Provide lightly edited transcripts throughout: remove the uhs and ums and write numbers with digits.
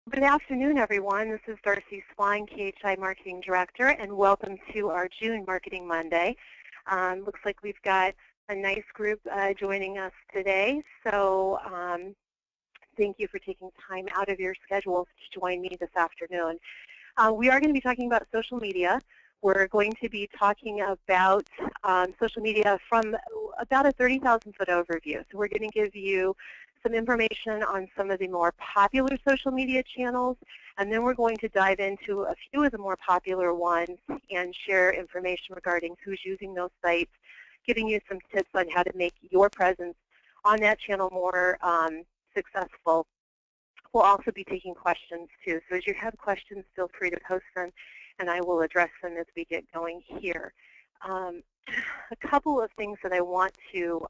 Good afternoon, everyone. This is Darcy Swine, KHI Marketing Director, and welcome to our June Marketing Monday. Looks like we've got a nice group joining us today, so thank you for taking time out of your schedules to join me this afternoon. We are going to be talking about social media. We're going to be talking about social media from about a 30,000-foot overview. So we're going to give you some information on some of the more popular social media channels, and then we're going to dive into a few of the more popular ones and share information regarding who's using those sites, giving you some tips on how to make your presence on that channel more successful. We'll also be taking questions too. So as you have questions, feel free to post them, and I will address them as we get going here. A couple of things that I want to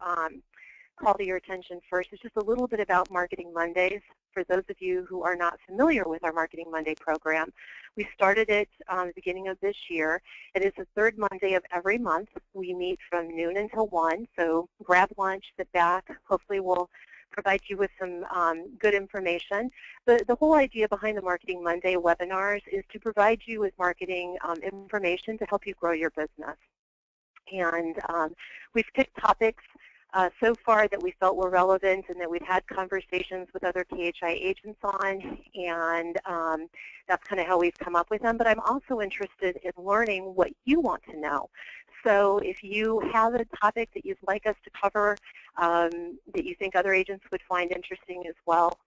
call to your attention first is just a little bit about Marketing Mondays. For those of you who are not familiar with our Marketing Monday program, we started it at the beginning of this year. It is the third Monday of every month. We meet from noon until 1, so grab lunch, sit back. Hopefully we'll provide you with some good information. The whole idea behind the Marketing Monday webinars is to provide you with marketing information to help you grow your business. And we've picked topics so far that we felt were relevant and that we've had conversations with other KHI agents on, and that's kind of how we've come up with them. But I'm also interested in learning what you want to know. So if you have a topic that you'd like us to cover that you think other agents would find interesting as well,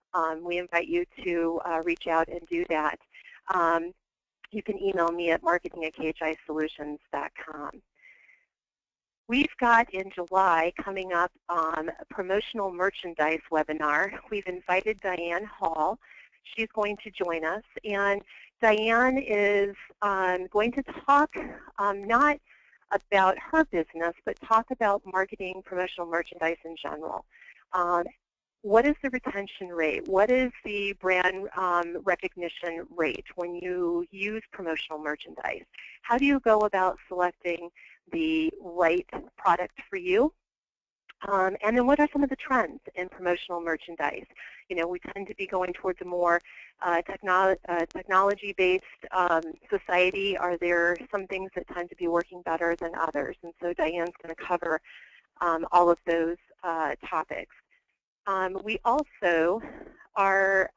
we invite you to reach out and do that. You can email me at marketing@khisolutions.com. We've got in July coming up a promotional merchandise webinar. We've invited Diane Hall. She's going to join us, and Diane is going to talk not about her business, but talk about marketing promotional merchandise in general. What is the retention rate? What is the brand recognition rate when you use promotional merchandise? How do you go about selecting the right product for you? And then what are some of the trends in promotional merchandise? You know, we tend to be going towards a more technology-based society. Are there some things that tend to be working better than others? And so Diane's going to cover all of those topics. We also are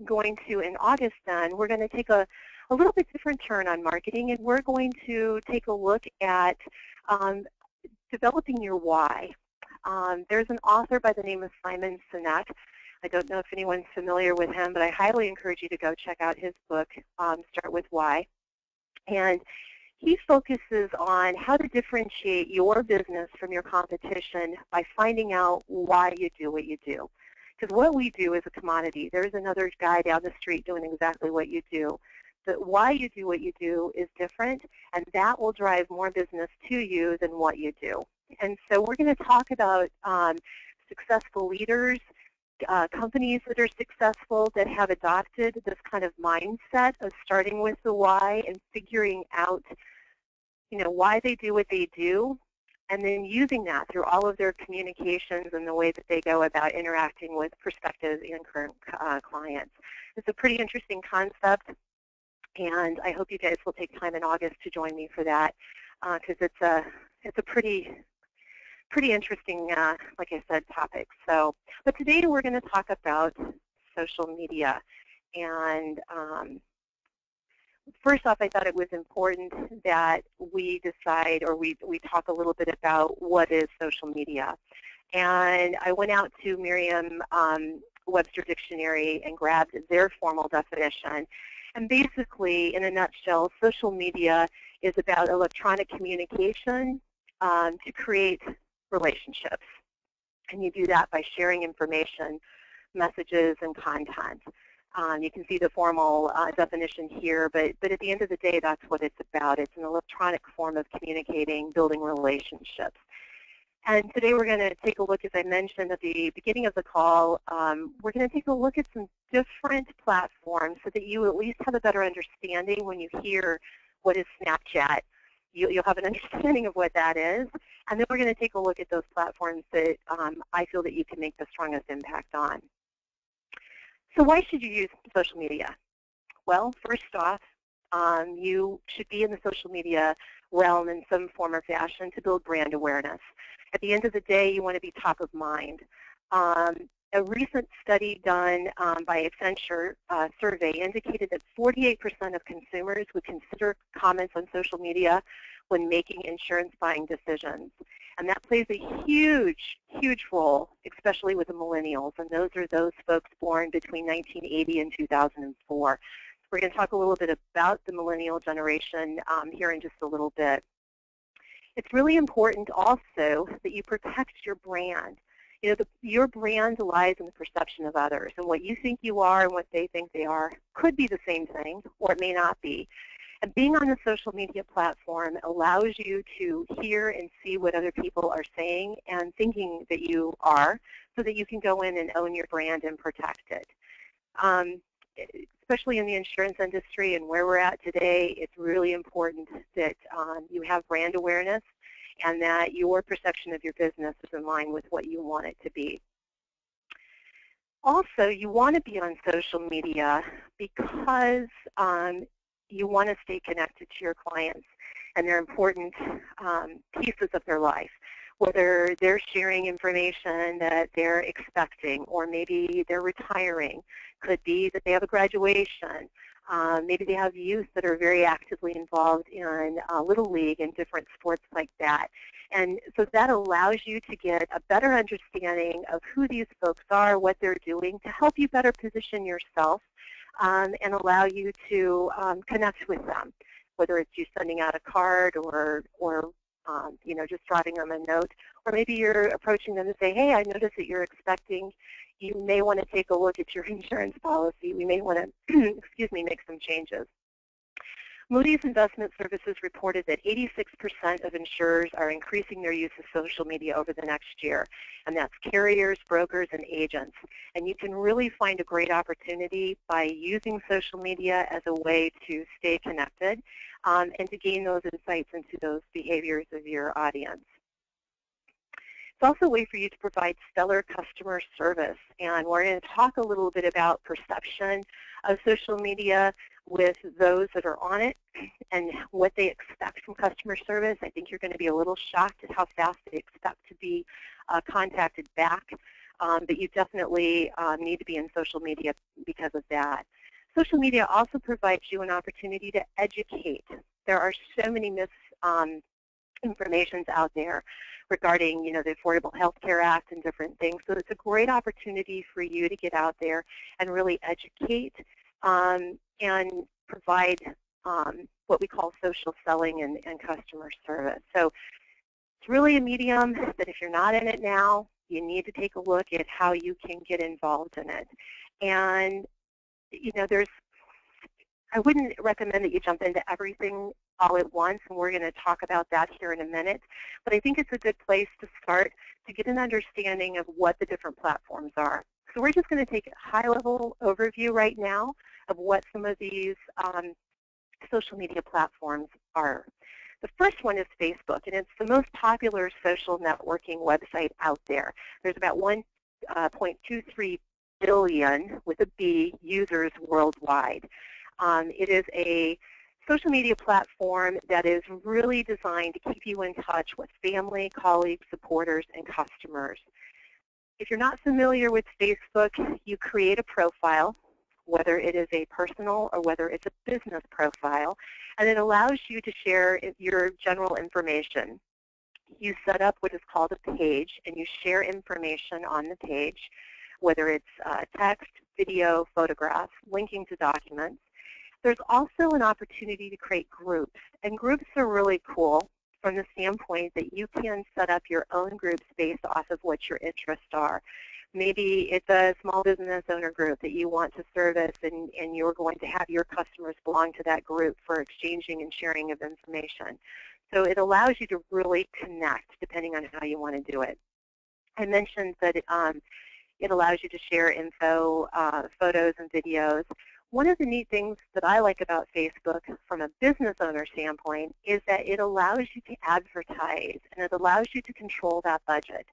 going to, in August then, we're going to take a little bit different turn on marketing, and we're going to take a look at developing your why. There's an author by the name of Simon Sinek. I don't know if anyone's familiar with him, but I highly encourage you to go check out his book, Start With Why. And he focuses on how to differentiate your business from your competition by finding out why you do what you do. Because what we do is a commodity. There's another guy down the street doing exactly what you do. But why you do what you do is different, and that will drive more business to you than what you do. And so we're going to talk about successful leaders, companies that are successful that have adopted this kind of mindset of starting with the why and figuring out, you know, why they do what they do, and then using that through all of their communications and the way that they go about interacting with prospective and current clients. It's a pretty interesting concept, and I hope you guys will take time in August to join me for that, because it's a pretty interesting, like I said, topic. So, but today we're going to talk about social media, and first off, I thought it was important that we decide, or we talk a little bit about what is social media. And I went out to Merriam-Webster Dictionary and grabbed their formal definition. And basically, in a nutshell, social media is about electronic communication to create relationships. And you do that by sharing information, messages, and content. You can see the formal definition here, but at the end of the day, that's what it's about. It's an electronic form of communicating, building relationships. And today we're going to take a look, as I mentioned at the beginning of the call, we're going to take a look at some different platforms so that you at least have a better understanding when you hear what is Snapchat. You'll have an understanding of what that is. And then we're going to take a look at those platforms that I feel that you can make the strongest impact on. So why should you use social media? Well, first off, you should be in the social media realm in some form or fashion to build brand awareness. At the end of the day, you want to be top of mind. A recent study done by Accenture survey indicated that 48% of consumers would consider comments on social media when making insurance buying decisions. And that plays a huge, huge role, especially with the millennials, and those are those folks born between 1980 and 2004. We're going to talk a little bit about the millennial generation here in just a little bit. It's really important also that you protect your brand. You know, your brand lies in the perception of others, and what you think you are and what they think they are could be the same thing, or it may not be. And being on a social media platform allows you to hear and see what other people are saying and thinking that you are, so that you can go in and own your brand and protect it. Especially in the insurance industry and where we're at today, it's really important that you have brand awareness and that your perception of your business is in line with what you want it to be. Also, you want to be on social media because you want to stay connected to your clients and their important pieces of their life, whether they're sharing information that they're expecting, or maybe they're retiring. Could be that they have a graduation. Maybe they have youth that are very actively involved in Little League and different sports like that. And so that allows you to get a better understanding of who these folks are, what they're doing, to help you better position yourself and allow you to connect with them, whether it's you sending out a card or you know, just dropping them a note, or maybe you're approaching them to say, hey, I noticed that you're expecting, you may want to take a look at your insurance policy. We may want to, excuse me, make some changes. Moody's Investment Services reported that 86% of insurers are increasing their use of social media over the next year, and that's carriers, brokers, and agents. And you can really find a great opportunity by using social media as a way to stay connected and to gain those insights into those behaviors of your audience. It's also a way for you to provide stellar customer service, and we're going to talk a little bit about perception of social media with those that are on it and what they expect from customer service. I think you're going to be a little shocked at how fast they expect to be contacted back, but you definitely need to be in social media because of that. Social media also provides you an opportunity to educate. There are so many misinformations out there regarding, you know, the Affordable Health Care Act and different things. So it's a great opportunity for you to get out there and really educate and provide what we call social selling and customer service. So it's really a medium that if you're not in it now, you need to take a look at how you can get involved in it. And, you know, I wouldn't recommend that you jump into everything all at once, and we're going to talk about that here in a minute. But I think it's a good place to start to get an understanding of what the different platforms are. So we're just going to take a high-level overview right now of what some of these social media platforms are. The first one is Facebook, and it's the most popular social networking website out there. There's about 1.23 billion, with a B, users worldwide. It is a social media platform that is really designed to keep you in touch with family, colleagues, supporters, and customers. If you're not familiar with Facebook, you create a profile, whether it is a personal or whether it's a business profile, and it allows you to share your general information. You set up what is called a page, and you share information on the page, whether it's text, video, photographs, linking to documents. There's also an opportunity to create groups, and groups are really cool from the standpoint that you can set up your own groups based off of what your interests are. Maybe it's a small business owner group that you want to service, and you're going to have your customers belong to that group for exchanging and sharing of information. So it allows you to really connect depending on how you want to do it. I mentioned that it allows you to share info, photos, and videos. One of the neat things that I like about Facebook from a business owner standpoint is that it allows you to advertise, and it allows you to control that budget.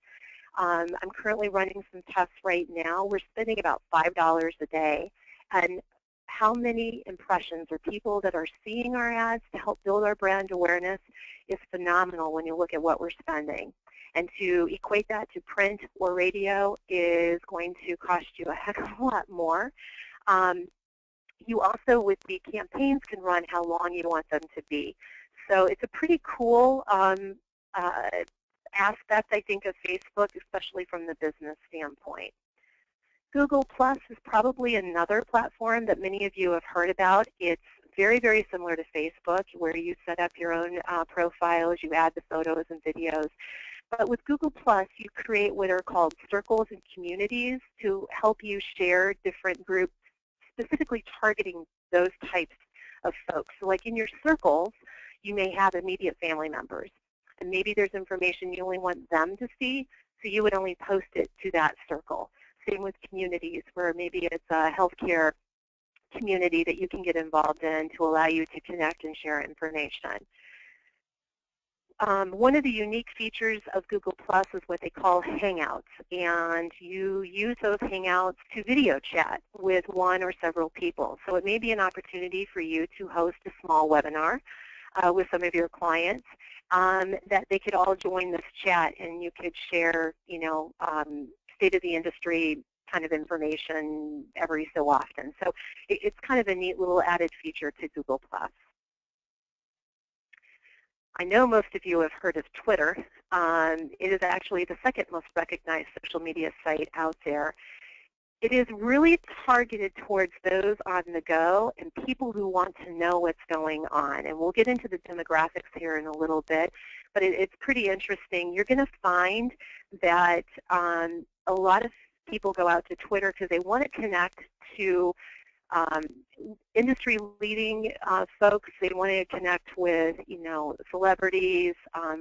I'm currently running some tests right now. We're spending about $5 a day, and how many impressions or people that are seeing our ads to help build our brand awareness is phenomenal when you look at what we're spending. And to equate that to print or radio is going to cost you a heck of a lot more. You also, with the campaigns, can run how long you want them to be. So it's a pretty cool aspect, I think, of Facebook, especially from the business standpoint. Google Plus is probably another platform that many of you have heard about. It's very, very similar to Facebook, where you set up your own profiles, you add the photos and videos. But with Google Plus, you create what are called circles and communities to help you share different groups, specifically targeting those types of folks. So like in your circles, you may have immediate family members, and maybe there's information you only want them to see, so you would only post it to that circle. Same with communities, where maybe it's a healthcare community that you can get involved in to allow you to connect and share information. One of the unique features of Google Plus is what they call Hangouts, and you use those Hangouts to video chat with one or several people. So it may be an opportunity for you to host a small webinar with some of your clients that they could all join this chat, and you could share, state of the industry kind of information every so often. So it's kind of a neat little added feature to Google Plus. I know most of you have heard of Twitter. It is actually the second most recognized social media site out there. It is really targeted towards those on the go and people who want to know what's going on. And we'll get into the demographics here in a little bit, but it's pretty interesting. You're going to find that a lot of people go out to Twitter because they want to connect to industry-leading folks. They want to connect with, celebrities.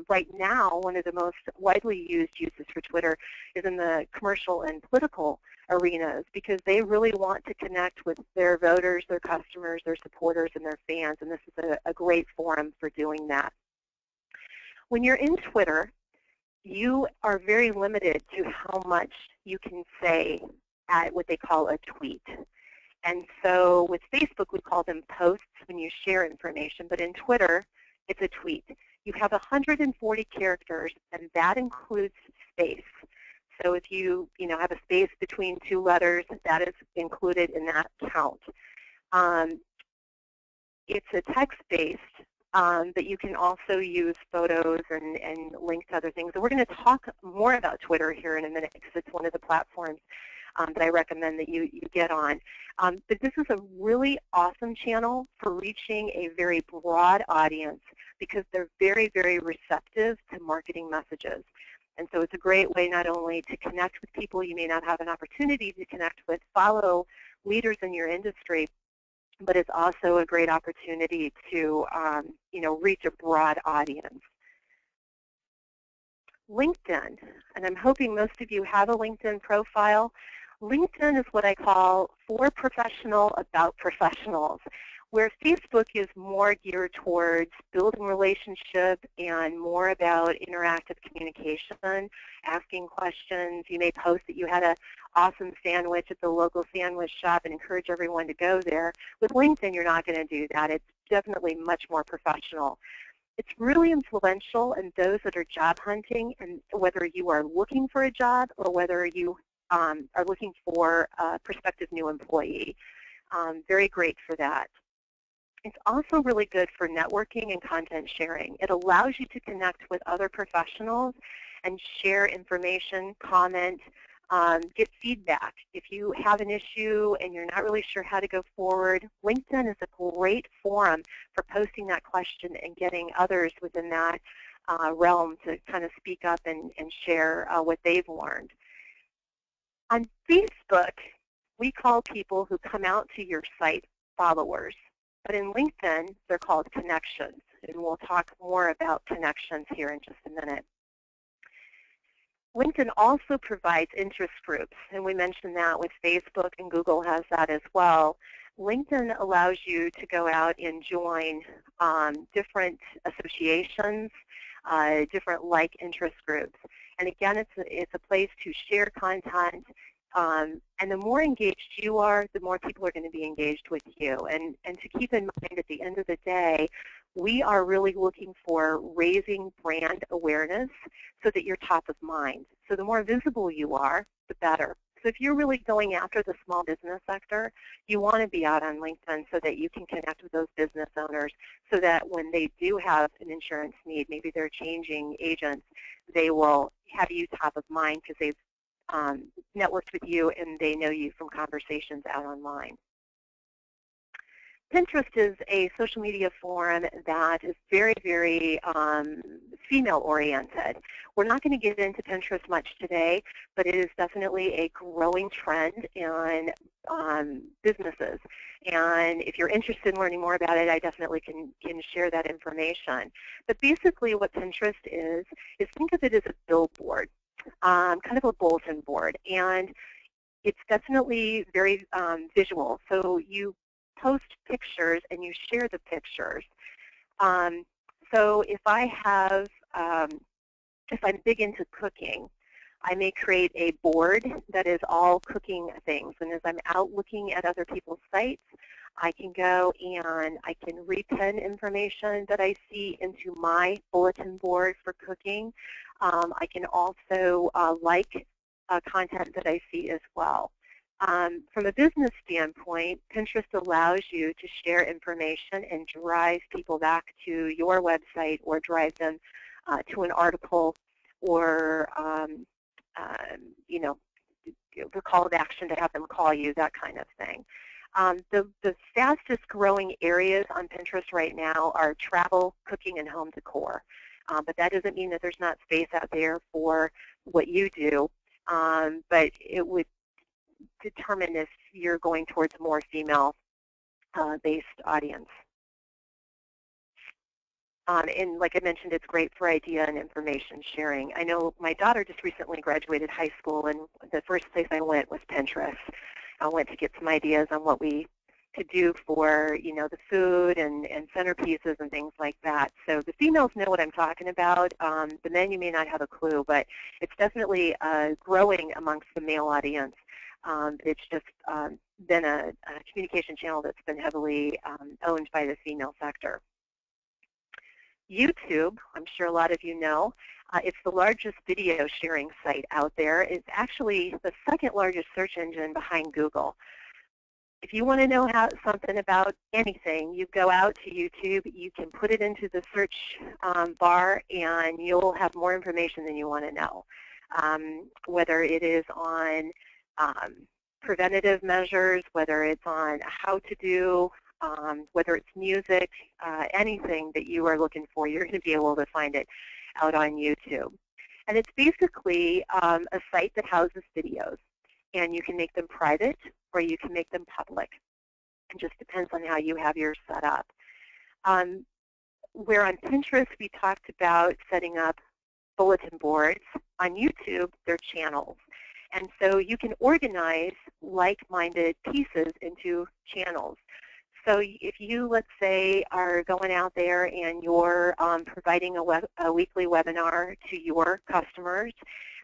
Right now, one of the most widely used uses for Twitter is in the commercial and political arenas, because they really want to connect with their voters, their customers, their supporters, and their fans, and this is a great forum for doing that. When you're in Twitter, you are very limited to how much you can say at what they call a tweet. And so with Facebook, we call them posts when you share information, but in Twitter, it's a tweet. You have 140 characters, and that includes space. So if you have a space between two letters, that is included in that count. It's a text-based, but you can also use photos and link to other things. And we're going to talk more about Twitter here in a minute, because it's one of the platforms that I recommend that you get on. But this is a really awesome channel for reaching a very broad audience, because they're very, very receptive to marketing messages. And so it's a great way not only to connect with people you may not have an opportunity to connect with, follow leaders in your industry, but it's also a great opportunity to reach a broad audience. LinkedIn, and I'm hoping most of you have a LinkedIn profile. LinkedIn is what I call for professional about professionals, where Facebook is more geared towards building relationship and more about interactive communication, asking questions. You may post that you had an awesome sandwich at the local sandwich shop and encourage everyone to go there. With LinkedIn, you're not going to do that. It's definitely much more professional. It's really influential in those that are job hunting, and whether you are looking for a job or whether you are looking for a prospective new employee. Very great for that. It's also really good for networking and content sharing. It allows you to connect with other professionals and share information, comment, get feedback. If you have an issue and you're not really sure how to go forward, LinkedIn is a great forum for posting that question and getting others within that realm to kind of speak up and share what they've learned. On Facebook, we call people who come out to your site followers. But in LinkedIn, they're called connections, and we'll talk more about connections here in just a minute. LinkedIn also provides interest groups, and we mentioned that with Facebook, and Google has that as well. LinkedIn allows you to go out and join different associations, different like interest groups. And again, it's a place to share content. And the more engaged you are, the more people are going to be engaged with you. And to keep in mind, at the end of the day, we are really looking for raising brand awareness so that you're top of mind. So the more visible you are, the better. So if you're really going after the small business sector, you want to be out on LinkedIn so that you can connect with those business owners so that when they do have an insurance need, maybe they're changing agents, they will have you top of mind because they've networked with you and they know you from conversations out online. Pinterest is a social media forum that is very, very female-oriented. We're not going to get into Pinterest much today, but it is definitely a growing trend in businesses. And if you're interested in learning more about it, I definitely can share that information. But basically what Pinterest is think of it as a billboard, kind of a bulletin board. And it's definitely very visual. So you post pictures and you share the pictures. So if I have, if I'm big into cooking, I may create a board that is all cooking things. And as I'm out looking at other people's sites, I can go and I can repin information that I see into my bulletin board for cooking. I can also like content that I see as well. From a business standpoint, Pinterest allows you to share information and drive people back to your website or drive them to an article or, you know, the call to action to have them call you, that kind of thing. The fastest growing areas on Pinterest right now are travel, cooking, and home decor. But that doesn't mean that there's not space out there for what you do. But it would determine if you're going towards a more female-based audience. And like I mentioned, it's great for idea and information sharing. I know my daughter just recently graduated high school, and the first place I went was Pinterest. I went to get some ideas on what we could do for, you know, the food and centerpieces and things like that. So the females know what I'm talking about. The men, you may not have a clue, but it's definitely growing amongst the male audience. It's just been a communication channel that's been heavily owned by the female sector. YouTube, I'm sure a lot of you know, it's the largest video sharing site out there. It's actually the second largest search engine behind Google. If you want to know something about anything, you go out to YouTube, you can put it into the search bar, and you'll have more information than you want to know. Whether it is on preventative measures, whether it's on how to do, whether it's music, anything that you are looking for, you're going to be able to find it out on YouTube. And it's basically a site that houses videos. And you can make them private or you can make them public. It just depends on how you have yours set up. Where on Pinterest we talked about setting up bulletin boards, on YouTube they're channels. And so you can organize like-minded pieces into channels. So if you, let's say, are going out there and you're providing a weekly webinar to your customers,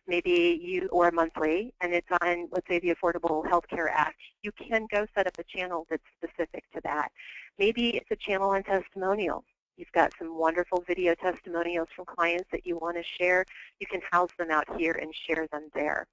maybe you, or monthly, and it's on, let's say, the Affordable Health Care Act, you can go set up a channel that's specific to that. Maybe it's a channel on testimonials. You've got some wonderful video testimonials from clients that you want to share. You can house them out here and share them there.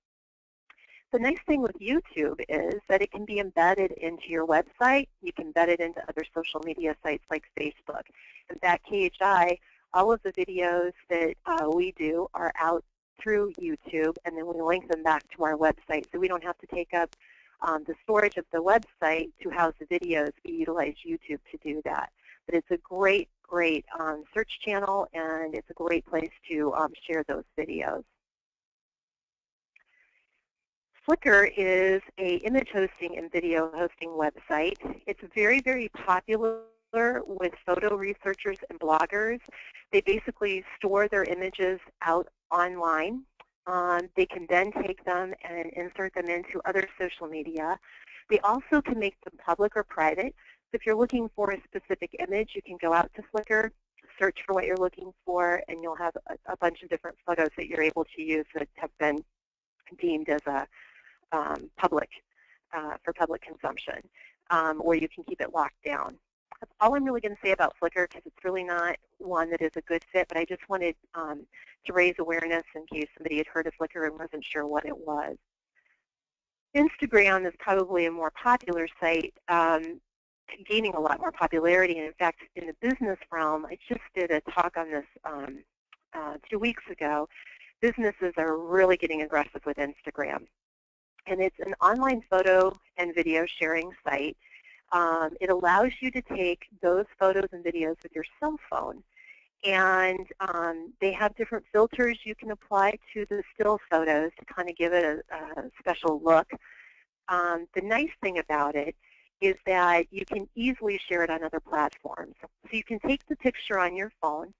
The nice thing with YouTube is that it can be embedded into your website. You can embed it into other social media sites like Facebook. In fact, KHI, all of the videos that we do are out through YouTube, and then we link them back to our website. So we don't have to take up the storage of the website to house the videos. We utilize YouTube to do that. But it's a great, great search channel, and it's a great place to share those videos. Flickr is an image hosting and video hosting website. It's very, very popular with photo researchers and bloggers. They basically store their images out online. They can then take them and insert them into other social media. They also can make them public or private. So if you're looking for a specific image, you can go out to Flickr, search for what you're looking for, and you'll have a bunch of different photos that you're able to use that have been deemed as a public for public consumption, or you can keep it locked down. That's all I'm really going to say about Flickr, because it's really not one that is a good fit, but I just wanted to raise awareness in case somebody had heard of Flickr and wasn't sure what it was. Instagram is probably a more popular site, gaining a lot more popularity. And in fact, in the business realm, I just did a talk on this 2 weeks ago. Businesses are really getting aggressive with Instagram. And it's an online photo and video sharing site. It allows you to take those photos and videos with your cell phone. And they have different filters you can apply to the still photos to kind of give it a special look. The nice thing about it is that you can easily share it on other platforms. So you can take the picture on your phone,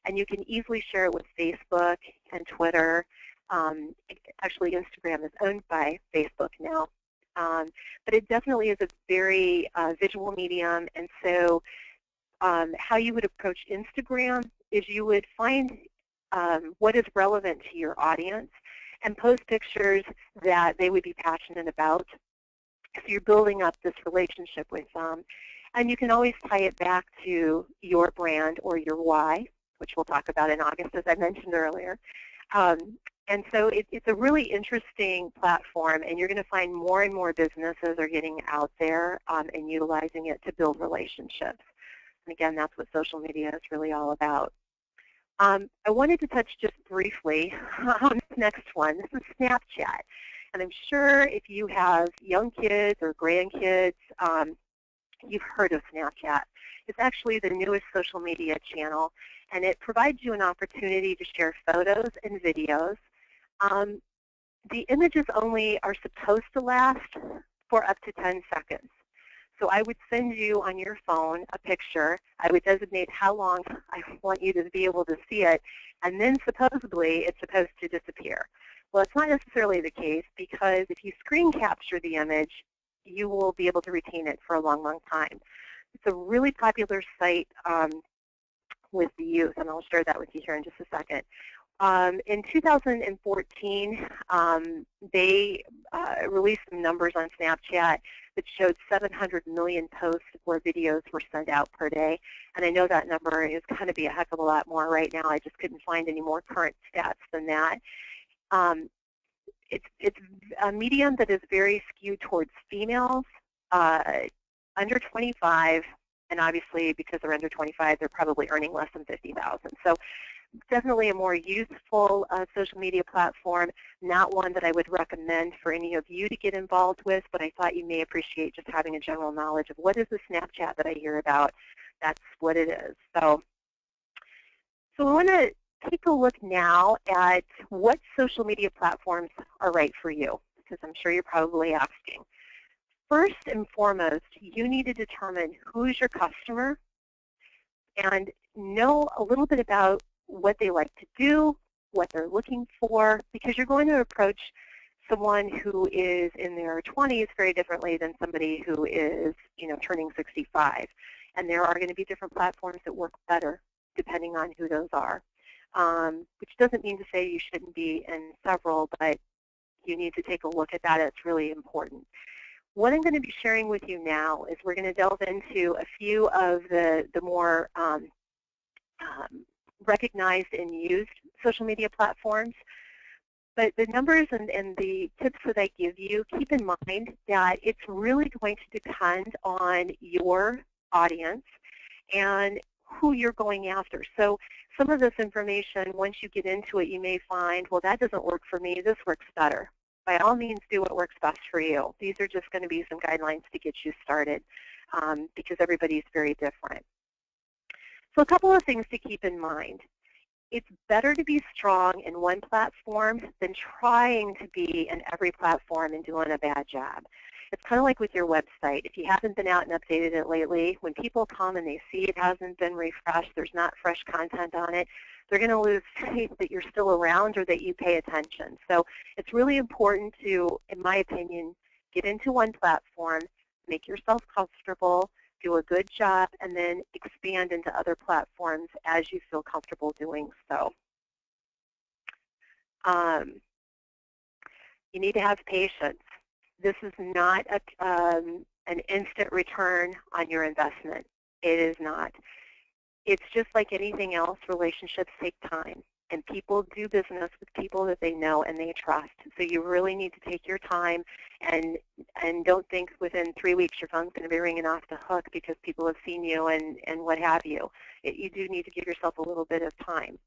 and you can easily share it with Facebook and Twitter. Actually, Instagram is owned by Facebook now. But it definitely is a very visual medium, and so how you would approach Instagram is you would find what is relevant to your audience and post pictures that they would be passionate about. So you're building up this relationship with them. And you can always tie it back to your brand or your why, which we'll talk about in August, as I mentioned earlier. And so it's a really interesting platform, and you're going to find more and more businesses are getting out there and utilizing it to build relationships. And again, that's what social media is really all about. I wanted to touch just briefly on this next one. This is Snapchat. And I'm sure if you have young kids or grandkids, you've heard of Snapchat. It's actually the newest social media channel, and it provides you an opportunity to share photos and videos. The images only are supposed to last for up to 10 seconds. So I would send you on your phone a picture. I would designate how long I want you to be able to see it, and then supposedly it's supposed to disappear. Well, it's not necessarily the case, because if you screen capture the image, you will be able to retain it for a long, long time. It's a really popular site with the youth, and I'll share that with you here in just a second. In 2014, they released some numbers on Snapchat that showed 700 million posts where videos were sent out per day. And I know that number is going to be a heck of a lot more right now. I just couldn't find any more current stats than that. It's a medium that is very skewed towards females, under 25, and obviously because they're under 25, they're probably earning less than $50,000. So definitely a more useful social media platform, not one that I would recommend for any of you to get involved with, but I thought you may appreciate just having a general knowledge of what is the Snapchat that I hear about. That's what it is. So I want to take a look now at what social media platforms are right for you, because I'm sure you're probably asking. First and foremost, you need to determine who's your customer and know a little bit about what they like to do, what they're looking for, because you're going to approach someone who is in their 20s very differently than somebody who is, turning 65. And there are going to be different platforms that work better depending on who those are, which doesn't mean to say you shouldn't be in several, but you need to take a look at that. It's really important. What I'm going to be sharing with you now is we're going to delve into a few of the more recognized and used social media platforms. But the numbers and the tips that I give you, keep in mind that it's really going to depend on your audience and who you're going after. So some of this information, once you get into it, you may find, well, that doesn't work for me, this works better. By all means, do what works best for you. These are just going to be some guidelines to get you started because everybody's very different. So a couple of things to keep in mind. It's better to be strong in one platform than trying to be in every platform and doing a bad job. It's kind of like with your website. If you haven't been out and updated it lately, when people come and they see it hasn't been refreshed, there's not fresh content on it, they're going to lose faith that you're still around or that you pay attention. So it's really important to, in my opinion, get into one platform, make yourself comfortable, do a good job, and then expand into other platforms as you feel comfortable doing so. You need to have patience. This is not an instant return on your investment. It is not. It's just like anything else. Relationships take time, and people do business with people that they know and they trust. So you really need to take your time, and don't think within 3 weeks your phone's going to be ringing off the hook because people have seen you and what have you. You do need to give yourself a little bit of time.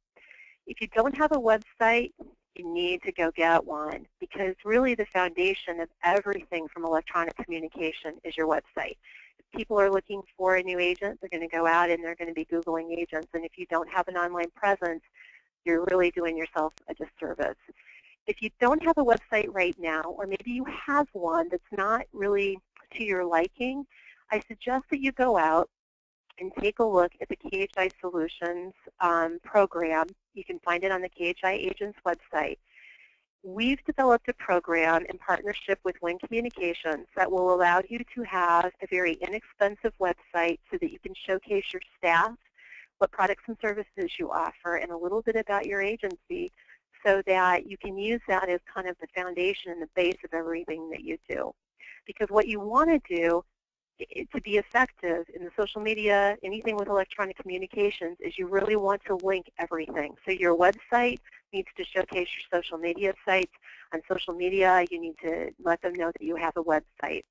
If you don't have a website, you need to go get one, because really the foundation of everything from electronic communication is your website. If people are looking for a new agent, they're going to go out and they're going to be Googling agents. And if you don't have an online presence, you're really doing yourself a disservice. If you don't have a website right now, or maybe you have one that's not really to your liking, I suggest that you go out and take a look at the KHI Solutions program. You can find it on the KHI Agents website. We've developed a program in partnership with Win Communications that will allow you to have a very inexpensive website so that you can showcase your staff, what products and services you offer, and a little bit about your agency, so that you can use that as kind of the foundation and the base of everything that you do. Because what you want to do to be effective in the social media, anything with electronic communications, is you really want to link everything. So your website needs to showcase your social media sites. On social media, you need to let them know that you have a website.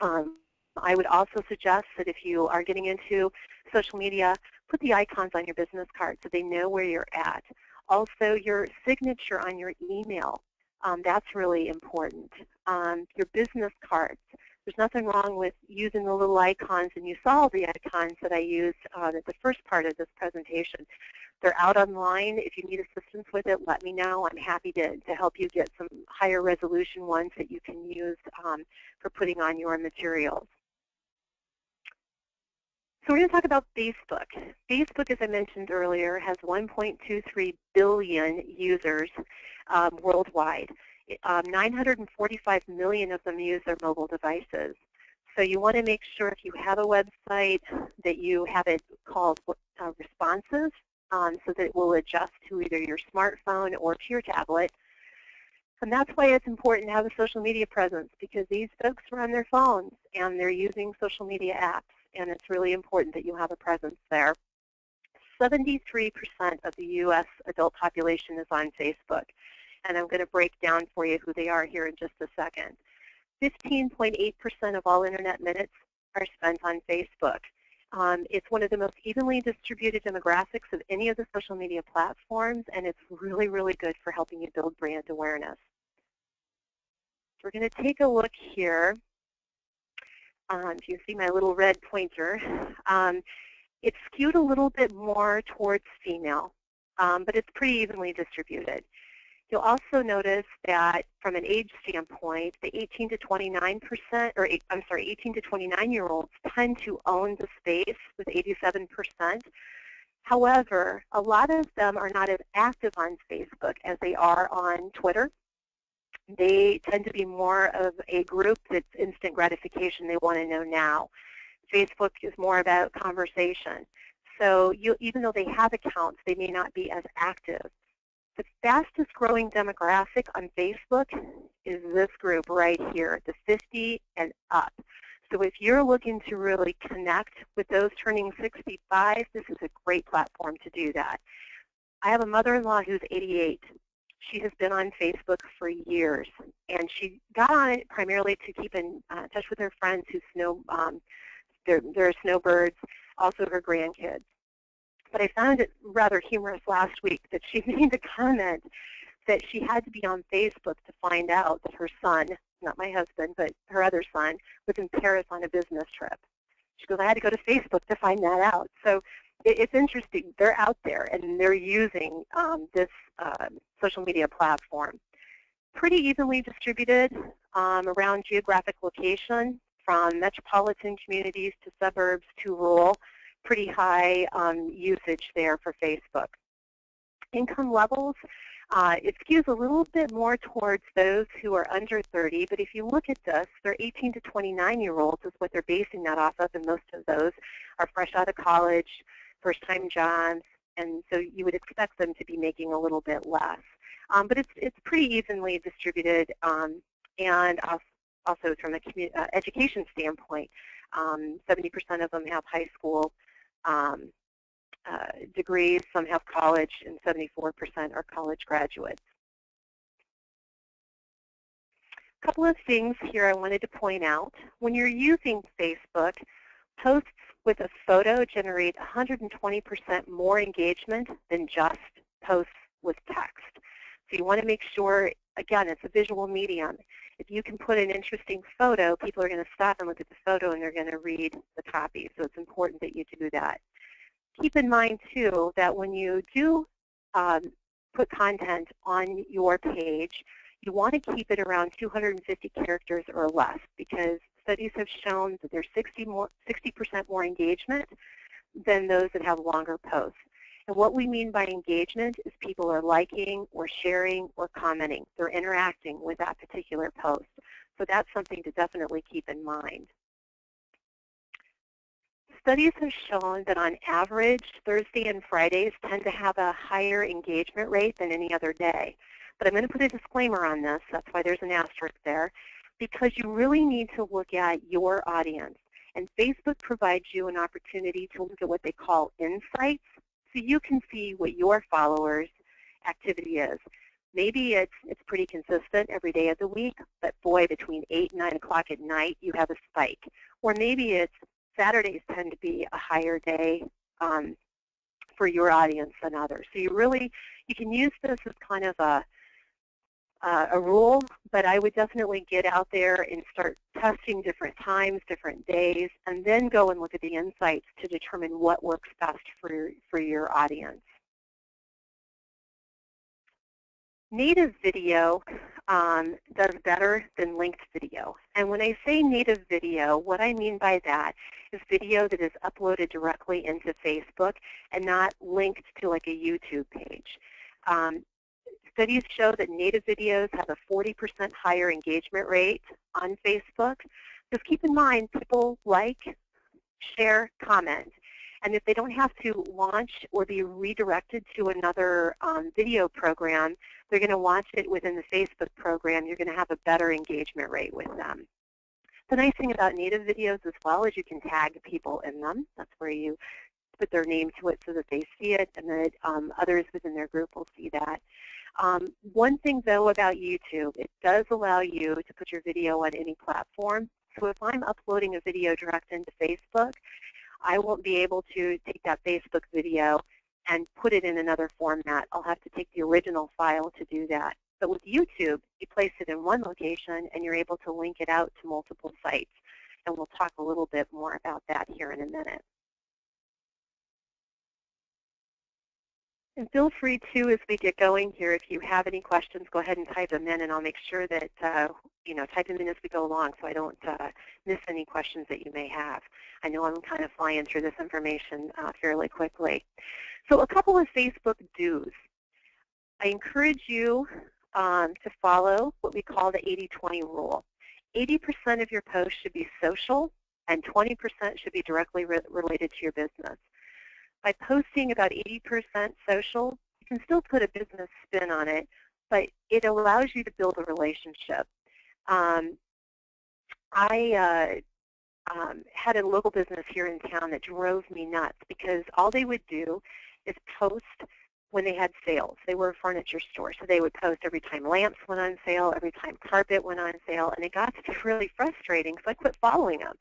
I would also suggest that if you are getting into social media, put the icons on your business card so they know where you're at. Also, your signature on your email, that's really important. Your business cards. There's nothing wrong with using the little icons, and you saw the icons that I used at the first part of this presentation. They're out online. If you need assistance with it, let me know. I'm happy to help you get some higher resolution ones that you can use for putting on your materials. So we're going to talk about Facebook. Facebook, as I mentioned earlier, has 1.23 billion users worldwide. 945 million of them use their mobile devices. So you want to make sure if you have a website that you have it called responsive, so that it will adjust to either your smartphone or to your tablet. And that's why it's important to have a social media presence, because these folks are on their phones and they're using social media apps, and it's really important that you have a presence there. 73% of the U.S. adult population is on Facebook, and I'm going to break down for you who they are here in just a second. 15.8% of all Internet minutes are spent on Facebook. It's one of the most evenly distributed demographics of any of the social media platforms, and it's really, really good for helping you build brand awareness. So we're going to take a look here. If you see my little red pointer, it's skewed a little bit more towards female, but it's pretty evenly distributed. You'll also notice that from an age standpoint, the 18 to 29-year-olds tend to own the space with 87%. However, a lot of them are not as active on Facebook as they are on Twitter. They tend to be more of a group that's instant gratification. They want to know now. Facebook is more about conversation. So even though they have accounts, they may not be as active. The fastest growing demographic on Facebook is this group right here, the 50 and up. So if you're looking to really connect with those turning 65, this is a great platform to do that. I have a mother-in-law who's 88. She has been on Facebook for years, and she got on it primarily to keep in touch with her friends who they're snowbirds, also her grandkids. But I found it rather humorous last week that she made the comment that she had to be on Facebook to find out that her son, not my husband, but her other son, was in Paris on a business trip. She goes, I had to go to Facebook to find that out. So it's interesting. They're out there, and they're using this social media platform. Pretty evenly distributed around geographic location, from metropolitan communities to suburbs to rural. Pretty high usage there for Facebook. Income levels, It skews a little bit more towards those who are under 30, but if you look at this, they're 18 to 29-year-olds is what they're basing that off of, and most of those are fresh out of college, first-time jobs, and so you would expect them to be making a little bit less. But it's pretty evenly distributed, and also from an education standpoint, 70% of them have high school degrees, some have college, and 74% are college graduates. A couple of things here I wanted to point out. When you're using Facebook, posts with a photo generate 120% more engagement than just posts with text. So you want to make sure, again, it's a visual medium. If you can put an interesting photo, people are going to stop and look at the photo and they're going to read the copy. So it's important that you do that. Keep in mind, too, that when you do put content on your page, you want to keep it around 250 characters or less, because studies have shown that there's 60% more engagement than those that have longer posts. And what we mean by engagement is people are liking or sharing or commenting. They're interacting with that particular post. So that's something to definitely keep in mind. Studies have shown that on average, Thursday and Fridays tend to have a higher engagement rate than any other day. But I'm going to put a disclaimer on this. That's why there's an asterisk there, because you really need to look at your audience. And Facebook provides you an opportunity to look at what they call insights, so you can see what your followers' activity is. Maybe it's pretty consistent every day of the week, but boy, between 8 and 9 o'clock at night, you have a spike. Or maybe it's Saturdays tend to be a higher day for your audience than others. So you can use this as kind of a rule, but I would definitely get out there and start testing different times, different days, and then go and look at the insights to determine what works best for your audience. Native video does better than linked video. And when I say native video, what I mean by that is video that is uploaded directly into Facebook and not linked to like a YouTube page. Studies show that native videos have a 40% higher engagement rate on Facebook. Just keep in mind, people like, share, comment. And if they don't have to launch or be redirected to another video program, they're going to watch it within the Facebook program. You're going to have a better engagement rate with them. The nice thing about native videos as well is you can tag people in them. That's where you put their name to it so that they see it and that others within their group will see that. One thing, though, about YouTube, it does allow you to put your video on any platform. So if I'm uploading a video direct into Facebook, I won't be able to take that Facebook video and put it in another format. I'll have to take the original file to do that. But with YouTube, you place it in one location and you're able to link it out to multiple sites. And we'll talk a little bit more about that here in a minute. And feel free to, as we get going here, if you have any questions, go ahead and type them in, and I'll make sure that, type them in as we go along so I don't miss any questions that you may have. I know I'm kind of flying through this information fairly quickly. So a couple of Facebook do's. I encourage you to follow what we call the 80-20 rule. 80% of your posts should be social, and 20% should be directly related to your business. By posting about 80% social, you can still put a business spin on it, but it allows you to build a relationship. I had a local business here in town that drove me nuts because all they would do is post when they had sales. They were a furniture store, so they would post every time lamps went on sale, every time carpet went on sale, and it got to be really frustrating, so I quit following them.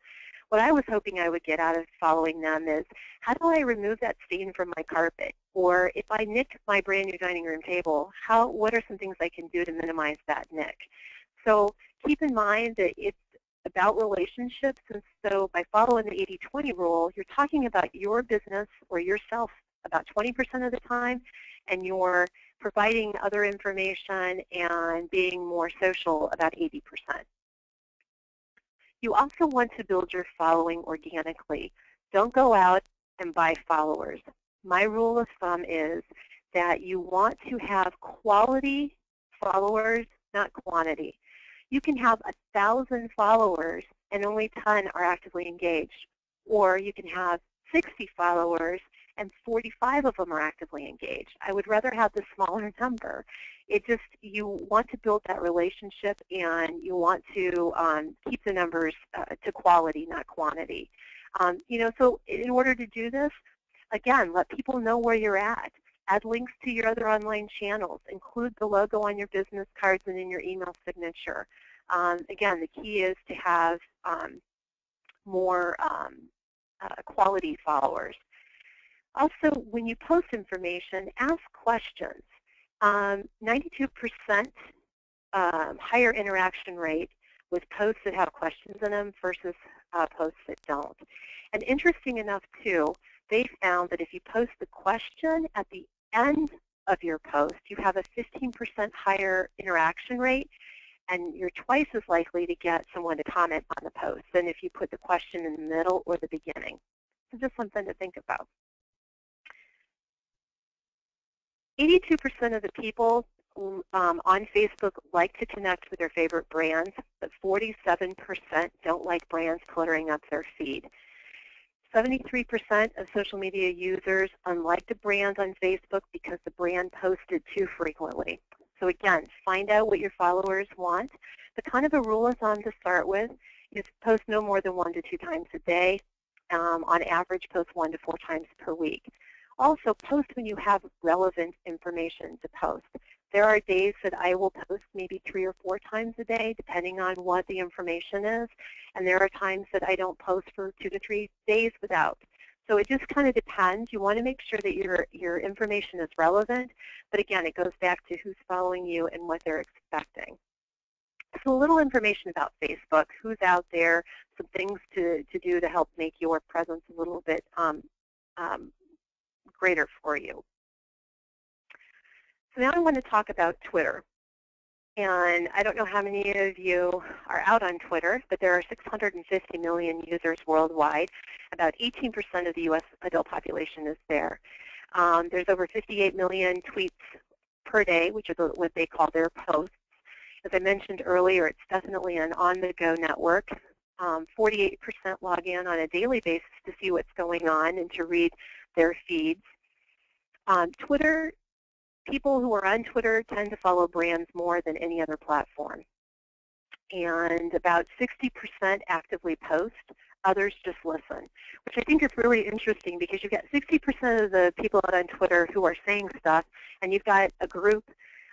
What I was hoping I would get out of following them is, how do I remove that stain from my carpet? Or if I nick my brand new dining room table, what are some things I can do to minimize that nick? So keep in mind that it's about relationships, and so by following the 80-20 rule, you're talking about your business or yourself about 20% of the time, and you're providing other information and being more social about 80%. You also want to build your following organically. Don't go out and buy followers. My rule of thumb is that you want to have quality followers, not quantity. You can have 1,000 followers and only 10 are actively engaged. Or you can have 60 followers and 45 of them are actively engaged. I would rather have the smaller number. You want to build that relationship and you want to keep the numbers to quality, not quantity. So in order to do this, again, let people know where you're at. Add links to your other online channels. Include the logo on your business cards and in your email signature. Again, the key is to have more quality followers. Also, when you post information, ask questions. 92% higher interaction rate with posts that have questions in them versus posts that don't. And interesting enough, too, they found that if you post the question at the end of your post, you have a 15% higher interaction rate, and you're twice as likely to get someone to comment on the post than if you put the question in the middle or the beginning. So just something to think about. 82% of the people on Facebook like to connect with their favorite brands, but 47% don't like brands cluttering up their feed. 73% of social media users unlike the brand on Facebook because the brand posted too frequently. So again, find out what your followers want. The kind of a rule of thumb to start with is post no more than 1 to 2 times a day. On average, post 1 to 4 times per week. Also, post when you have relevant information to post. There are days that I will post maybe 3 or 4 times a day, depending on what the information is. And there are times that I don't post for 2 to 3 days without. So it just kind of depends. You want to make sure that your information is relevant. But again, it goes back to who's following you and what they're expecting. So a little information about Facebook, who's out there, some things to do to help make your presence a little bit greater for you. So now I want to talk about Twitter. And I don't know how many of you are out on Twitter, but there are 650 million users worldwide. About 18% of the U.S. adult population is there. There's over 58 million tweets per day, which are what they call their posts. As I mentioned earlier, it's definitely an on-the-go network. 48% log in on a daily basis to see what's going on and to read their feeds. Twitter, people who are on Twitter tend to follow brands more than any other platform. And about 60% actively post. Others just listen, which I think is really interesting because you've got 60% of the people out on Twitter who are saying stuff, and you've got a group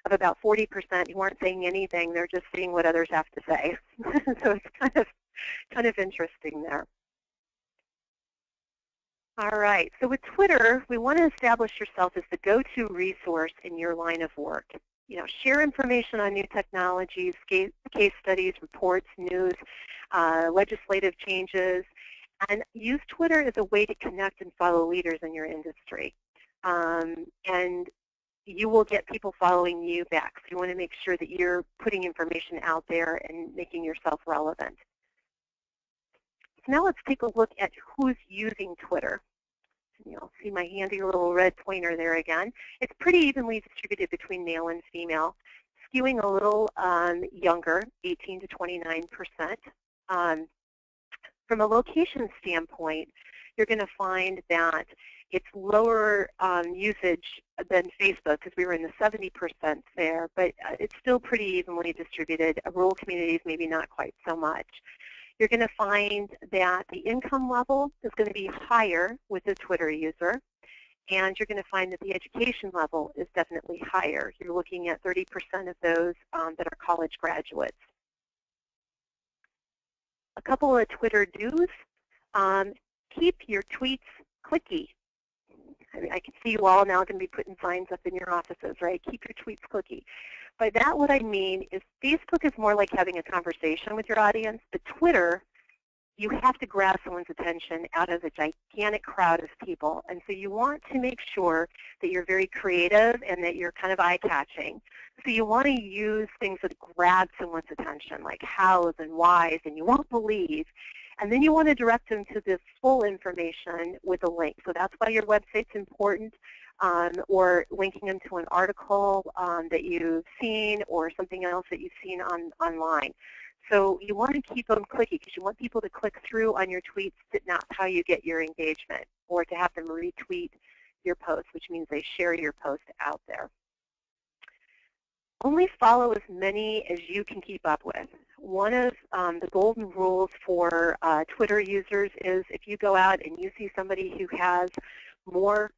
of about 40% who aren't saying anything. They're just seeing what others have to say. So it's kind of interesting there. All right, so with Twitter, we want to establish yourself as the go-to resource in your line of work. Share information on new technologies, case studies, reports, news, legislative changes, and use Twitter as a way to connect and follow leaders in your industry. And you will get people following you back. So you want to make sure that you're putting information out there and making yourself relevant. So now let's take a look at who's using Twitter. You'll see my handy little red pointer there again. It's pretty evenly distributed between male and female, skewing a little younger, 18 to 29%. From a location standpoint, you're going to find that it's lower usage than Facebook because we were in the 70% there, but it's still pretty evenly distributed. Rural communities, maybe not quite so much. You're going to find that the income level is going to be higher with the Twitter user, and you're going to find that the education level is definitely higher. You're looking at 30% of those that are college graduates. A couple of Twitter do's. Keep your tweets clicky. I can see you all now going to be putting signs up in your offices, right? Keep your tweets clicky. By that, what I mean is Facebook is more like having a conversation with your audience, but Twitter, you have to grab someone's attention out of a gigantic crowd of people. And so you want to make sure that you're very creative and that you're kind of eye-catching. So you want to use things that grab someone's attention, like hows and whys, and you won't believe. And then you want to direct them to this full information with a link. So that's why your website's important. or linking them to an article that you've seen or something else that you've seen online. So you want to keep them clicky because you want people to click through on your tweets. That's how you get your engagement, or to have them retweet your post, which means they share your post out there. Only follow as many as you can keep up with. One of the golden rules for Twitter users is if you go out and you see somebody who has more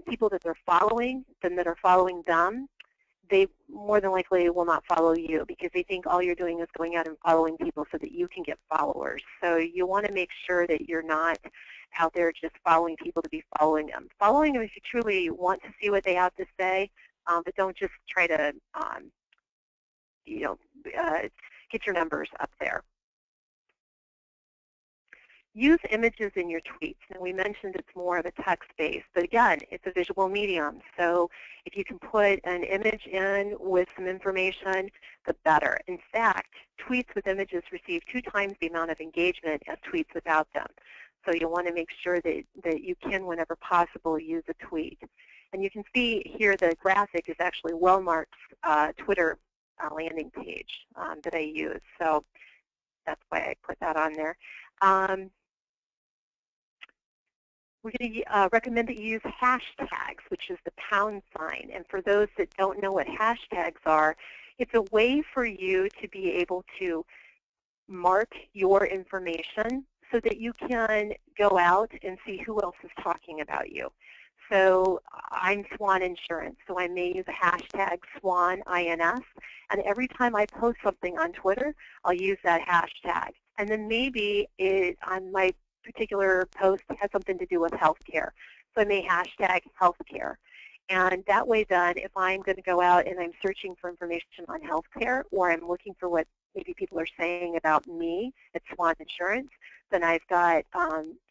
people that they're following than that are following them, they more than likely will not follow you because they think all you're doing is going out and following people so that you can get followers. So you want to make sure that you're not out there just following people to be following them. Following them if you truly want to see what they have to say, but don't just try to get your numbers up there. Use images in your tweets. Now, we mentioned it's more of a text base, but again, it's a visual medium. So if you can put an image in with some information, the better. In fact, tweets with images receive 2 times the amount of engagement as tweets without them. So you'll want to make sure that you can, whenever possible, use a tweet. And you can see here the graphic is actually Wellmark's Twitter landing page that I use. So that's why I put that on there. We're going to recommend that you use hashtags, which is the #. And for those that don't know what hashtags are, it's a way for you to be able to mark your information so that you can go out and see who else is talking about you. So I'm Swan Insurance, so I may use a hashtag Swan INS, and every time I post something on Twitter, I'll use that hashtag. And then maybe on my particular post has something to do with healthcare, so I may hashtag healthcare. And that way then, if I'm going to go out and I'm searching for information on healthcare, or I'm looking for what maybe people are saying about me at Swan Insurance, then I've got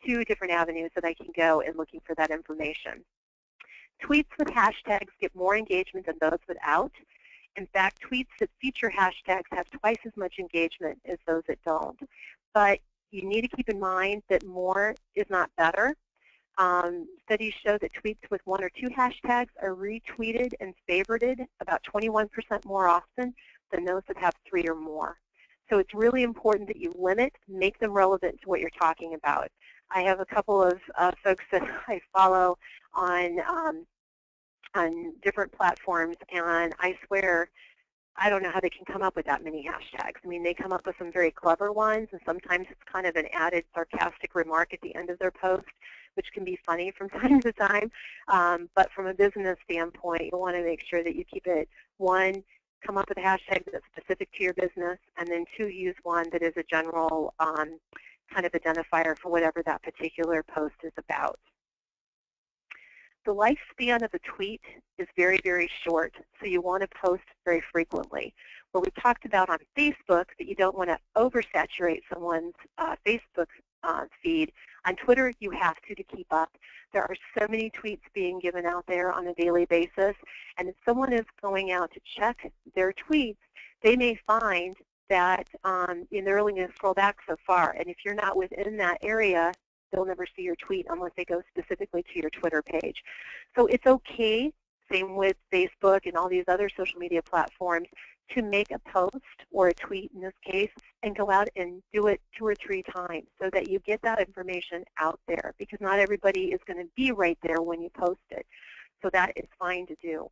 2 different avenues that I can go in looking for that information. Tweets with hashtags get more engagement than those without. In fact, tweets that feature hashtags have twice as much engagement as those that don't. But you need to keep in mind that more is not better. Studies show that tweets with 1 or 2 hashtags are retweeted and favorited about 21% more often than those that have 3 or more. So it's really important that you limit, make them relevant to what you're talking about. I have a couple of folks that I follow on different platforms, and I swear I don't know how they can come up with that many hashtags. I mean, they come up with some very clever ones, and sometimes it's kind of an added sarcastic remark at the end of their post, which can be funny from time to time. But from a business standpoint, you want to make sure that you keep it, 1, come up with a hashtag that's specific to your business, and then 2, use one that is a general kind of identifier for whatever that particular post is about. The lifespan of a tweet is very, very short, so you want to post very frequently. Where we talked about on Facebook that you don't want to oversaturate someone's Facebook feed, on Twitter you have to keep up. There are so many tweets being given out there on a daily basis, and if someone is going out to check their tweets, they may find that they're only going to scroll back so far, and if you're not within that area, they'll never see your tweet unless they go specifically to your Twitter page. So it's okay, same with Facebook and all these other social media platforms, to make a post or a tweet in this case and go out and do it 2 or 3 times so that you get that information out there, because not everybody is going to be right there when you post it. So that is fine to do.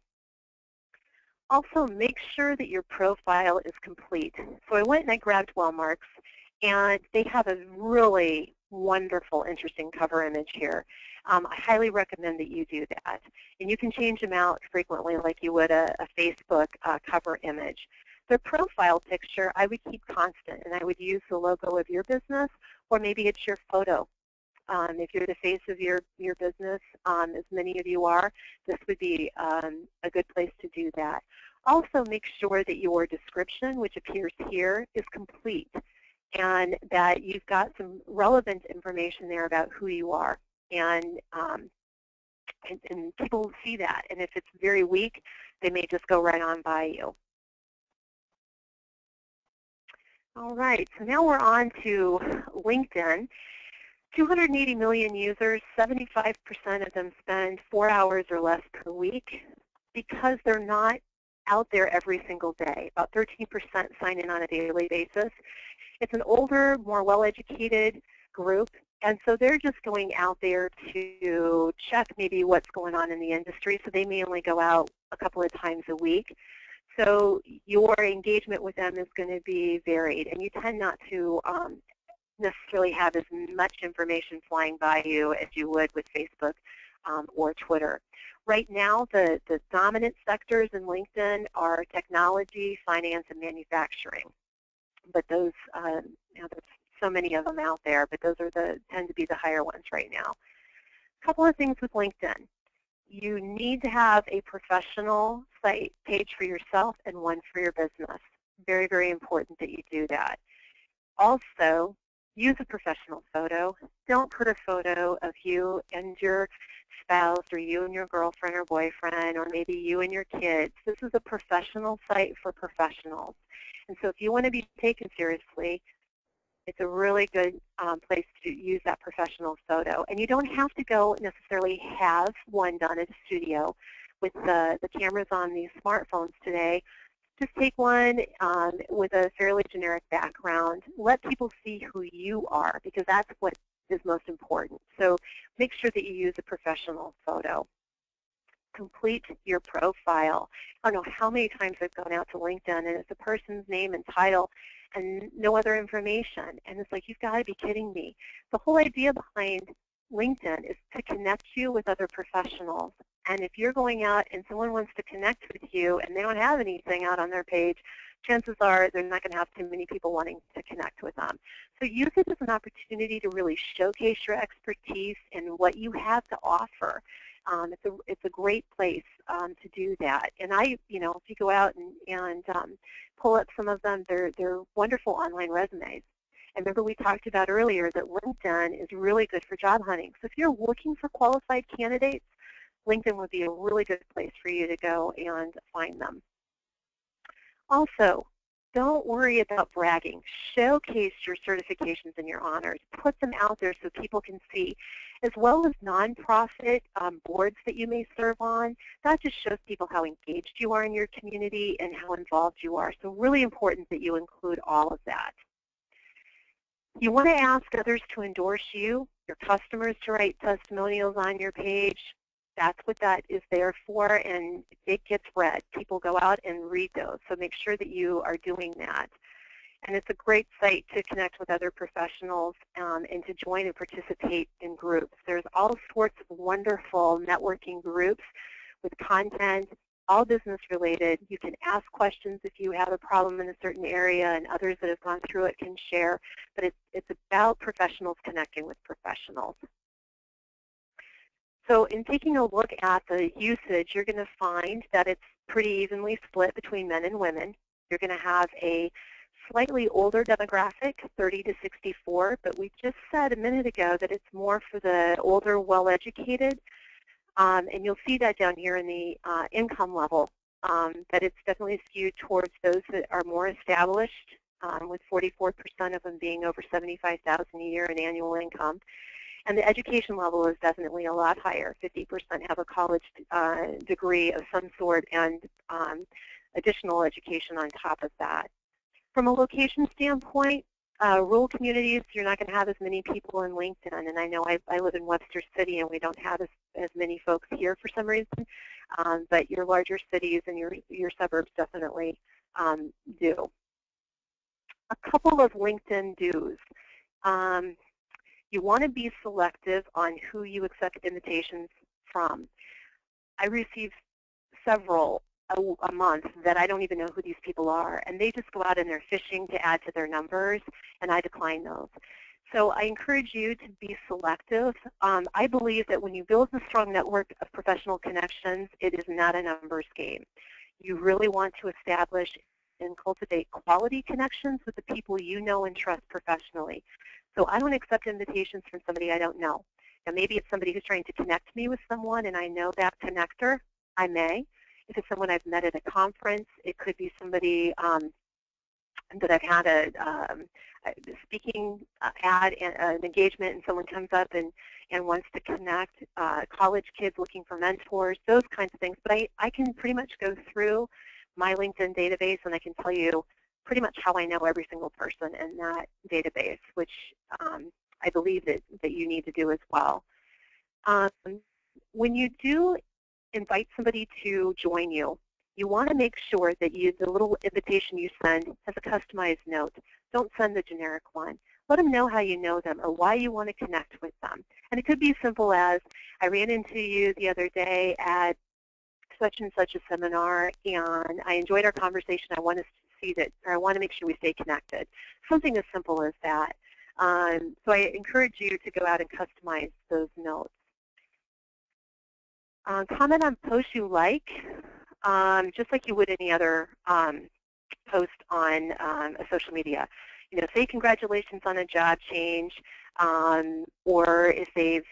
Also, make sure that your profile is complete. So I went and I grabbed Wellmark's, and they have a really wonderful, interesting cover image here. I highly recommend that you do that. And you can change them out frequently like you would a Facebook cover image. The profile picture I would keep constant, and I would use the logo of your business, or maybe it's your photo. If you're the face of your business, as many of you are, this would be a good place to do that. Also, make sure that your description, which appears here, is complete, and that you've got some relevant information there about who you are. And people see that. And if it's very weak, they may just go right on by you. All right, so now we're on to LinkedIn. 280 million users, 75% of them spend 4 hours or less per week because they're not out there every single day. About 13% sign in on a daily basis. It's an older, more well-educated group, and so they're just going out there to check maybe what's going on in the industry, so they may only go out a couple of times a week. So your engagement with them is going to be varied, and you tend not to necessarily have as much information flying by you as you would with Facebook or Twitter. Right now, the dominant sectors in LinkedIn are technology, finance, and manufacturing. But those, there's so many of them out there, but those are tend to be the higher ones right now. A couple of things with LinkedIn. You need to have a professional site page for yourself and one for your business. Very, very important that you do that. Also, use a professional photo. Don't put a photo of you and your spouse or you and your girlfriend or boyfriend or maybe you and your kids. This is a professional site for professionals. And so if you want to be taken seriously, it's a really good place to use that professional photo. And you don't have to go necessarily have one done at a studio. With the cameras on these smartphones today, just take one with a fairly generic background. Let people see who you are, because that's what is most important. So make sure that you use a professional photo. Complete your profile. I don't know how many times I've gone out to LinkedIn and it's a person's name and title and no other information. And it's like, you've got to be kidding me. The whole idea behind LinkedIn is to connect you with other professionals. And if you're going out and someone wants to connect with you and they don't have anything out on their page, chances are they're not going to have too many people wanting to connect with them. So use it as an opportunity to really showcase your expertise and what you have to offer. It's a great place to do that. And if you go out and pull up some of them, they're wonderful online resumes. And remember, we talked about earlier that LinkedIn is really good for job hunting. So if you're looking for qualified candidates, LinkedIn would be a really good place for you to go and find them. Also, don't worry about bragging. Showcase your certifications and your honors. Put them out there so people can see, as well as nonprofit boards that you may serve on. That just shows people how engaged you are in your community and how involved you are. So really important that you include all of that. You want to ask others to endorse you, your customers to write testimonials on your page. That's what that is there for, and it gets read. People go out and read those, so make sure that you are doing that. And it's a great site to connect with other professionals and to join and participate in groups. There's all sorts of wonderful networking groups with content, all business related. You can ask questions if you have a problem in a certain area, and others that have gone through it can share. But it's about professionals connecting with professionals. So in taking a look at the usage, you're going to find that it's pretty evenly split between men and women. You're going to have a slightly older demographic, 30 to 64, but we just said a minute ago that it's more for the older, well-educated. And you'll see that down here in the income level, that it's definitely skewed towards those that are more established, with 44% of them being over $75,000 a year in annual income. And the education level is definitely a lot higher. 50% have a college degree of some sort and additional education on top of that. From a location standpoint, rural communities, you're not going to have as many people in LinkedIn. And I know I live in Webster City, and we don't have as many folks here for some reason. But your larger cities and your suburbs definitely do. A couple of LinkedIn do's. You want to be selective on who you accept invitations from. I receive several a month that I don't even know who these people are, and they just go out and they're fishing to add to their numbers, and I decline those. So I encourage you to be selective. I believe that when you build a strong network of professional connections, it is not a numbers game. You really want to establish and cultivate quality connections with the people you know and trust professionally. So I don't accept invitations from somebody I don't know. Now maybe it's somebody who's trying to connect me with someone and I know that connector, I may. If it's someone I've met at a conference, it could be somebody that I've had a speaking ad, an engagement, and someone comes up and wants to connect, college kids looking for mentors, those kinds of things. But I can pretty much go through my LinkedIn database, and I can tell you pretty much how I know every single person in that database, which I believe that you need to do as well. When you do invite somebody to join you, you want to make sure that the little invitation you send has a customized note. Don't send the generic one. Let them know how you know them or why you want to connect with them. And it could be as simple as, I ran into you the other day at such and such a seminar, and I enjoyed our conversation. I want to see that, or I want to make sure we stay connected. Something as simple as that. So I encourage you to go out and customize those notes. Comment on posts you like, just like you would any other post on a social media. You know, say congratulations on a job change, or if they've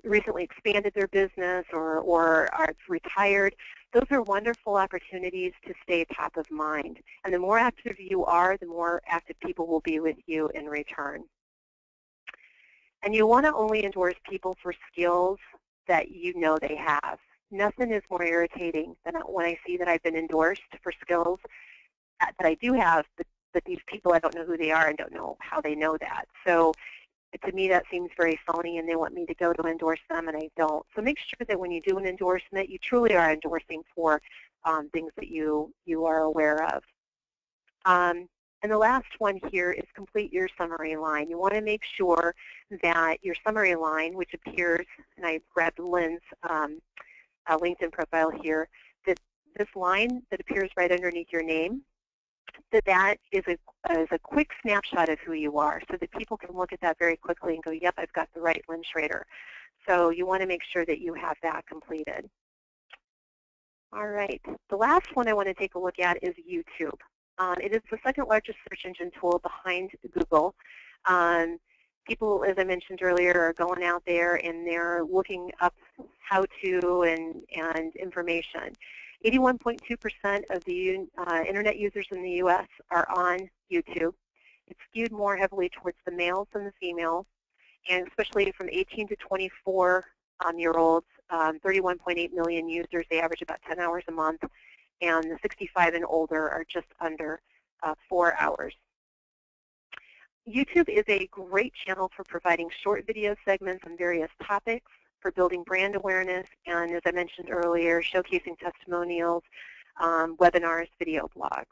recently expanded their business or are retired. Those are wonderful opportunities to stay top of mind. And the more active you are, the more active people will be with you in return. And you want to only endorse people for skills that you know they have. Nothing is more irritating than when I see that I've been endorsed for skills that I do have, but these people, I don't know who they are and don't know how they know that. So to me, that seems very phony, and they want me to go to endorse them, and I don't. So make sure that when you do an endorsement, you truly are endorsing for things that you are aware of. And the last one here is complete your summary line. You want to make sure that your summary line, which appears, and I grabbed Lynn's LinkedIn profile here, that this line that appears right underneath your name, that is a quick snapshot of who you are, so that people can look at that very quickly and go, yep, I've got the right Lynn Schrader. So you want to make sure that you have that completed. All right, the last one I want to take a look at is YouTube. It is the second largest search engine tool behind Google. People, as I mentioned earlier, are going out there and they're looking up how-to and information. 81.2% of the internet users in the U.S. are on YouTube. It's skewed more heavily towards the males than the females, and especially from 18 to 24-year-olds, 31.8 million users. They average about 10 hours a month, and the 65 and older are just under 4 hours. YouTube is a great channel for providing short video segments on various topics, for building brand awareness, and as I mentioned earlier, showcasing testimonials, webinars, video blogs.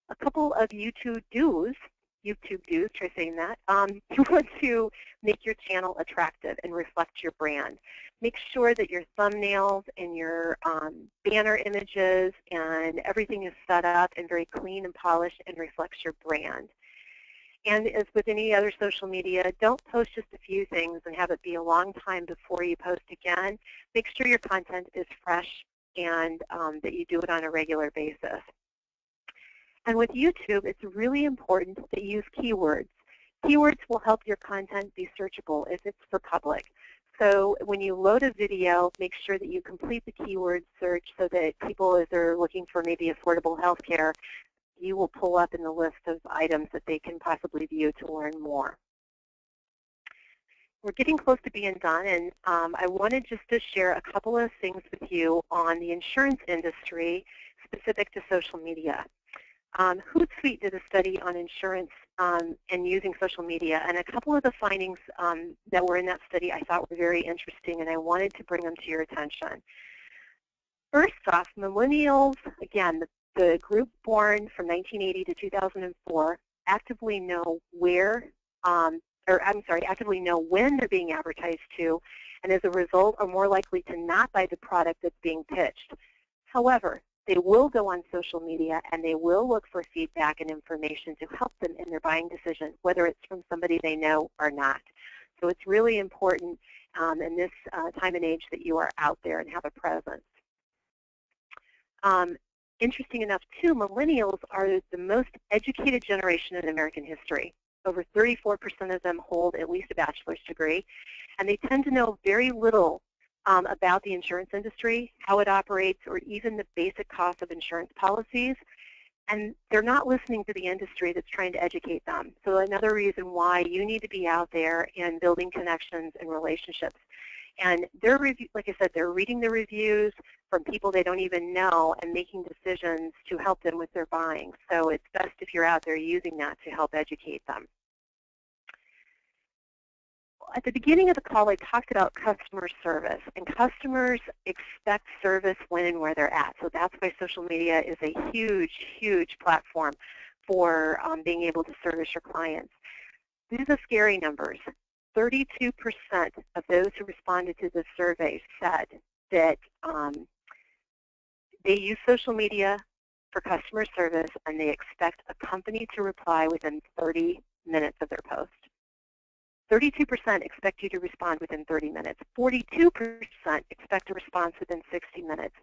A couple of YouTube do's, try saying that. You want to make your channel attractive and reflect your brand. Make sure that your thumbnails and your banner images and everything is set up and very clean and polished and reflects your brand. And as with any other social media, don't post just a few things and have it be a long time before you post again. Make sure your content is fresh and that you do it on a regular basis. And with YouTube, it's really important that you use keywords. Keywords will help your content be searchable if it's for public. So when you load a video, make sure that you complete the keyword search so that people, as they're looking for maybe affordable health care, you will pull up in the list of items that they can possibly view to learn more. We're getting close to being done, and I wanted just to share a couple of things with you on the insurance industry specific to social media. Hootsuite did a study on insurance and using social media, and a couple of the findings that were in that study I thought were very interesting, and I wanted to bring them to your attention. First off, millennials, again, the group born from 1980 to 2004, actively know actively know when they're being advertised to, and as a result are more likely to not buy the product that's being pitched. However, they will go on social media and they will look for feedback and information to help them in their buying decision, whether it's from somebody they know or not. So it's really important in this time and age that you are out there and have a presence. Interesting enough, too, millennials are the most educated generation in American history. Over 34% of them hold at least a bachelor's degree, and they tend to know very little about the insurance industry, how it operates, or even the basic cost of insurance policies. and they're not listening to the industry that's trying to educate them. So another reason why you need to be out there and building connections and relationships. And they're, like I said, they're reading the reviews from people they don't even know and making decisions to help them with their buying. So it's best if you're out there using that to help educate them. At the beginning of the call, I talked about customer service, and customers expect service when and where they're at. So that's why social media is a huge, huge platform for being able to service your clients. These are scary numbers. 32% of those who responded to the survey said that they use social media for customer service and they expect a company to reply within 30 minutes of their post. 32% expect you to respond within 30 minutes. 42% expect a response within 60 minutes.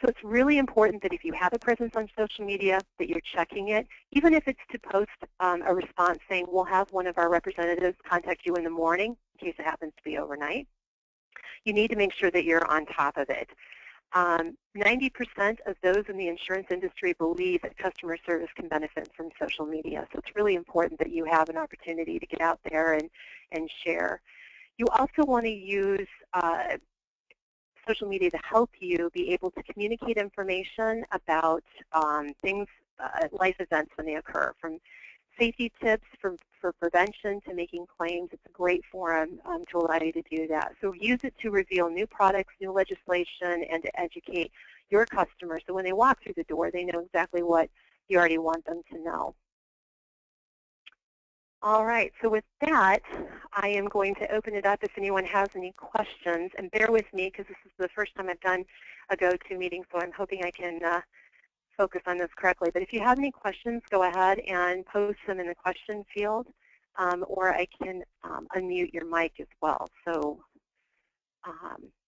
So it's really important that if you have a presence on social media, that you're checking it, even if it's to post a response saying, we'll have one of our representatives contact you in the morning, in case it happens to be overnight. You need to make sure that you're on top of it. 90% of those in the insurance industry believe that customer service can benefit from social media. So it's really important that you have an opportunity to get out there and share. You also want to use social media to help you be able to communicate information about things, life events when they occur, from safety tips for prevention to making claims. It's a great forum to allow you to do that. So use it to reveal new products, new legislation, and to educate your customers so when they walk through the door, they know exactly what you already want them to know. All right, so with that, I am going to open it up if anyone has any questions. And bear with me because this is the first time I've done a GoToMeeting, so I'm hoping I can focus on this correctly. But if you have any questions, go ahead and post them in the question field, or I can unmute your mic as well. So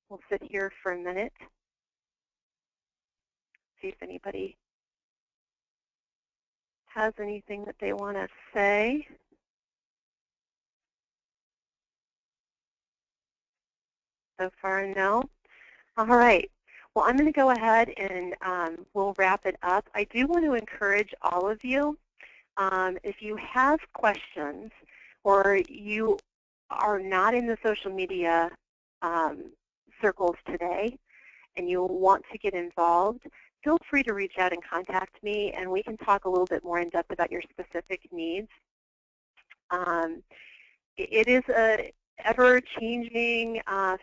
we'll sit here for a minute, see if anybody has anything that they want to say. So far, no. All right. Well, I'm going to go ahead and we'll wrap it up. I do want to encourage all of you, if you have questions or you are not in the social media circles today and you want to get involved, feel free to reach out and contact me, and we can talk a little bit more in depth about your specific needs. It is a ever-changing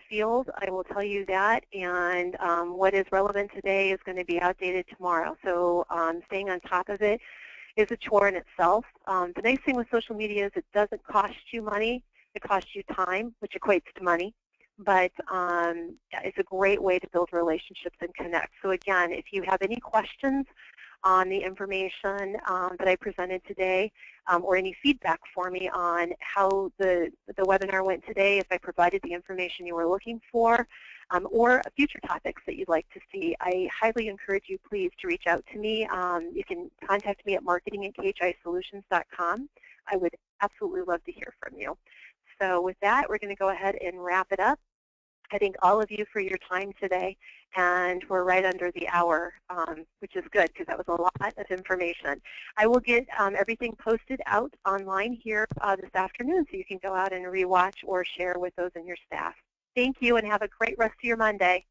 field, I will tell you that, and what is relevant today is going to be outdated tomorrow. So staying on top of it is a chore in itself. The nice thing with social media is it doesn't cost you money. It costs you time, which equates to money. But it's a great way to build relationships and connect. So again, if you have any questions on the information that I presented today, or any feedback for me on how the webinar went today, if I provided the information you were looking for, or future topics that you'd like to see, I highly encourage you please to reach out to me. You can contact me at marketing@khisolutions.com. I would absolutely love to hear from you. So with that, we're going to go ahead and wrap it up. I thank all of you for your time today, and we're right under the hour, which is good because that was a lot of information. I will get everything posted out online here this afternoon, so you can go out and rewatch or share with those in your staff. Thank you, and have a great rest of your Monday.